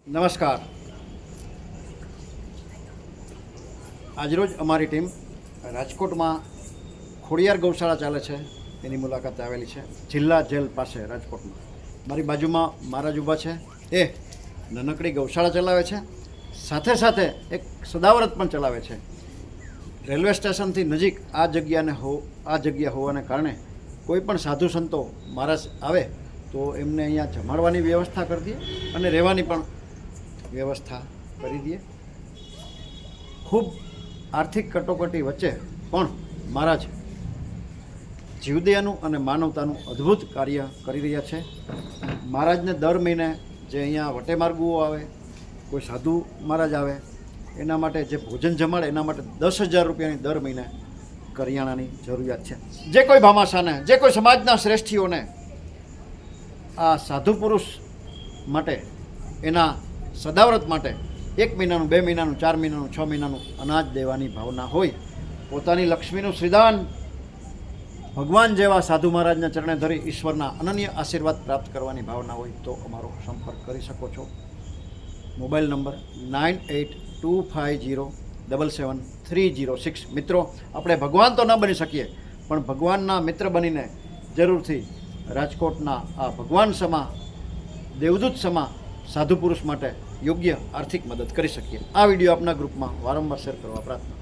નમસ્કાર. આજરોજ અમારી ટીમ રાજકોટમાં ખોડિયાર ગૌશાળા ચાલે છે એની મુલાકાતે આવેલી છે. જિલ્લા જેલ પાસે રાજકોટમાં. મારી બાજુમાં મહારાજ ઊભા છે. એ નાનકડી ગૌશાળા ચલાવે છે, સાથે સાથે એક સદાવ્રત પણ ચલાવે છે. રેલવે સ્ટેશનથી નજીક આ જગ્યા હોવાને કારણે કોઈ પણ સાધુ સંતો મહારાજ આવે તો એમને અહીંયા જમાડવાની વ્યવસ્થા કરી દે અને રહેવાની પણ વ્યવસ્થા કરી દે. ખૂબ આર્થિક કટોકટી વચ્ચે પણ મહારાજ જીવદયાનું અને માનવતાનું અદ્ભુત કાર્ય કરી રહ્યા છે. મહારાજને દર મહિને જે અહીંયા વટેમાર્ગુઓ આવે, કોઈ સાધુ મહારાજ આવે, એના માટે જે ભોજન જમાડે એના માટે 10,000 રૂપિયાની દર મહિને કરિયાણાની જરૂરિયાત છે. જે કોઈ ભામાશાને, જે કોઈ સમાજના શ્રેષ્ઠીઓને આ સાધુ પુરુષ માટે, એના સદાવ્રત માટે 1 મહિનાનું, 2 મહિનાનું, 4 મહિનાનું, 6 મહિનાનું અનાજ દેવાની ભાવના હોય, પોતાની લક્ષ્મીનું શ્રીદાન ભગવાન જેવા સાધુ મહારાજના ચરણે ધરી ઈશ્વરના અનન્ય આશીર્વાદ પ્રાપ્ત કરવાની ભાવના હોય તો અમારો સંપર્ક કરી શકો છો. Mobile number 9825077306. મિત્રો, આપણે ભગવાન તો ન બની શકીએ પણ ભગવાનના મિત્ર બનીને જરૂરથી રાજકોટના આ ભગવાન સમા, દેવદૂત સમા સાધુ પુરુષ માટે યોગ્ય આર્થિક મદદ કરી શકીએ. આ વિડીયો આપના ગ્રુપમાં વારંવાર શેર કરવા પ્રાર્થના.